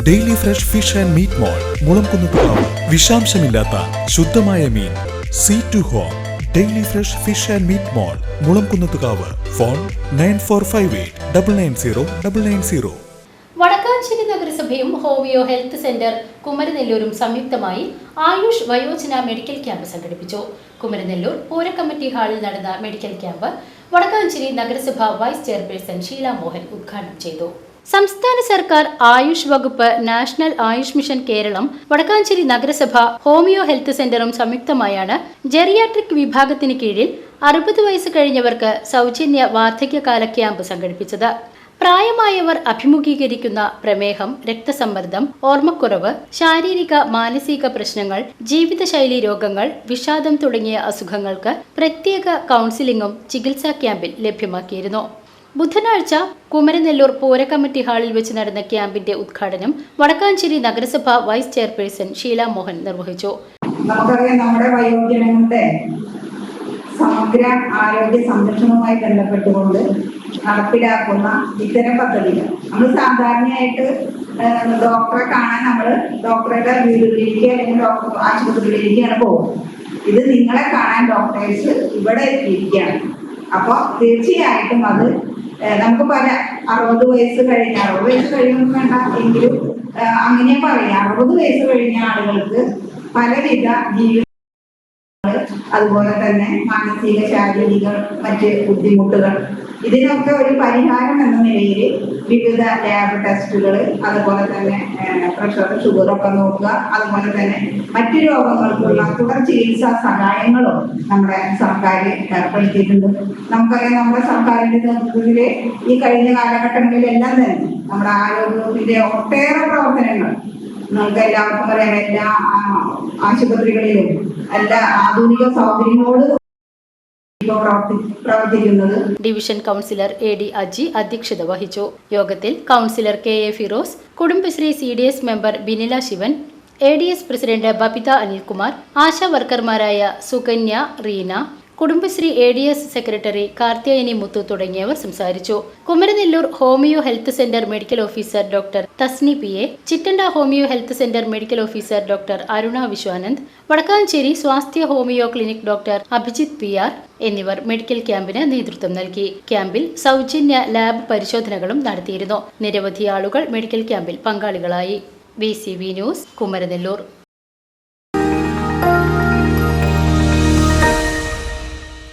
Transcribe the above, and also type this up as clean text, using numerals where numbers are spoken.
Daily fresh fish and meat mall Mulamkunnathukavu. വിഷാംശമില്ലാത്ത ശുദ്ധമായ മീൻ. Sea to home. Daily fresh fish and meat mall Mulamkunnathukavu. Phone 9458990990. Vadakkanchery നഗരസഭയും homeo health centre കുമരനെല്ലൂരും സംയുക്തമായി ആയുഷ് വയോജന medical camp സംഘടിപ്പിച്ചു. കുമരനെല്ലൂർ പൂരക്കമ്മിറ്റി ഹാളിൽ നടന്ന മെഡിക്കൽ ക്യാമ്പ് വടക്കാഞ്ചേരി നഗരസഭ വൈസ് ചെയർപേഴ്സൺ ഷീല മോഹൻ ഉദ്ഘാടനം ചെയ്തു. സംസ്ഥാന സർക്കാർ ആയുഷ് വകുപ്പ്, നാഷണൽ ആയുഷ് മിഷൻ കേരളം, വടക്കാഞ്ചേരി നഗരസഭ, ഹോമിയോ ഹെൽത്ത് സെന്ററും സംയുക്തമായാണ് ജെറിയാട്രിക് വിഭാഗത്തിന് കീഴിൽ 60 വയസ്സ് കഴിഞ്ഞവർക്ക് സൗജന്യ വാർദ്ധക്യകാല ക്യാമ്പ് സംഘടിപ്പിച്ചത്. പ്രായമായവർ അഭിമുഖീകരിക്കുന്ന പ്രമേഹം, രക്തസമ്മർദ്ദം, ഓർമ്മക്കുറവ്, ശാരീരിക മാനസിക പ്രശ്നങ്ങൾ, ജീവിതശൈലി രോഗങ്ങൾ, വിഷാദം തുടങ്ങിയ അസുഖങ്ങൾക്ക് പ്രത്യേക കൗൺസിലിംഗും ചികിത്സാ ക്യാമ്പിൽ ലഭ്യമാക്കിയിരുന്നു. ബുധനാഴ്ച കുമരനെല്ലൂർ പൂരക്കമ്മിറ്റി ഹാളിൽ വെച്ച് നടന്ന ക്യാമ്പിന്റെ ഉദ്ഘാടനം വടക്കാഞ്ചേരി നഗരസഭ വൈസ് ചെയർപേഴ്സൺ ഷീല മോഹൻ നിർവഹിച്ചു. നമുക്കറിയാം, നമ്മുടെ വയോജനങ്ങളുടെ സമഗ്ര ആരോഗ്യ സംരക്ഷണവുമായി ബന്ധപ്പെട്ടുകൊണ്ട് നടപ്പിലാക്കുന്ന ഇത്തരം പദ്ധതികൾ നമ്മൾ സാധാരണയായിട്ട് ഡോക്ടറെ കാണാൻ നമ്മൾ ഡോക്ടറുടെ വീടുകളിലേക്ക് അല്ലെങ്കിൽ ഡോക്ടർ ആശുപത്രികളിലേക്കാണ് പോകുന്നത്. ഇത് നിങ്ങളെ കാണാൻ ഡോക്ടേഴ്സ് ഇവിടെ എത്തിയിരിക്കുകയാണ്. അപ്പോൾ തീർച്ചയായിട്ടും അത് നമുക്ക് പല 60 വയസ്സ് കഴിഞ്ഞ 60 വയസ്സ് കഴിയുമെന്ന് വേണ്ട എങ്കിലും അങ്ങനെ പറയാം. 60 വയസ്സ് കഴിഞ്ഞ ആളുകൾക്ക് പലവിധ ജീവിത, അതുപോലെ തന്നെ മാനസിക, ശാരീരിക മറ്റ് ബുദ്ധിമുട്ടുകൾ, ഇതിനൊക്കെ ഒരു പരിഹാരം എന്ന നിലയിൽ വിവിധ ലാബ് ടെസ്റ്റുകൾ, അതുപോലെ തന്നെ പ്രഷർ, ഷുഗറൊക്കെ നോക്കുക, അതുപോലെ തന്നെ മറ്റു രോഗങ്ങൾക്കുള്ള തുടർ ചികിത്സാ സഹായങ്ങളും നമ്മുടെ സർക്കാർ ഏർപ്പെടുത്തിയിട്ടുണ്ട്. നമുക്കറിയാം, നമ്മുടെ സർക്കാരിന്റെ നേതൃത്വത്തിൽ ഈ കഴിഞ്ഞ കാലഘട്ടങ്ങളിലെല്ലാം തന്നെ നമ്മുടെ ആരോഗ്യത്തിന്റെ ഒട്ടേറെ പ്രവർത്തനങ്ങൾ നമുക്ക് എല്ലാവർക്കും അറിയാം. എല്ലാ ആശുപത്രികളിലും എല്ലാ ആധുനിക സൗകര്യങ്ങളോട് പ്രവർത്തിക്കുന്നത്. ഡിവിഷൻ കൗൺസിലർ AD അജി അധ്യക്ഷത വഹിച്ചു. യോഗത്തിൽ councillor KA Firoz, Kudumbashree CDS member Binila Sivan, ADS president Babitha Anilkumar, Asha വർക്കർമാരായ സുകന്യ, റീന, കുടുംബശ്രീ ADS സെക്രട്ടറി കാർത്തിയായനി മുത്തു തുടങ്ങിയവർ സംസാരിച്ചു. Kumaranellur homeo health centre medical officer doctor Thasni PA, Chittanda homeo health centre medical officer doctor Aruna Vishwanand, Vadakkanchery Swasthya homeo clinic doctor Abhijith PR എന്നിവർ മെഡിക്കൽ ക്യാമ്പിന് നേതൃത്വം നൽകി. ക്യാമ്പിൽ സൗജന്യ ലാബ് പരിശോധനകളും നടത്തിയിരുന്നു. നിരവധി ആളുകൾ മെഡിക്കൽ ക്യാമ്പിൽ പങ്കാളികളായി. VCV news, Kumaranellur.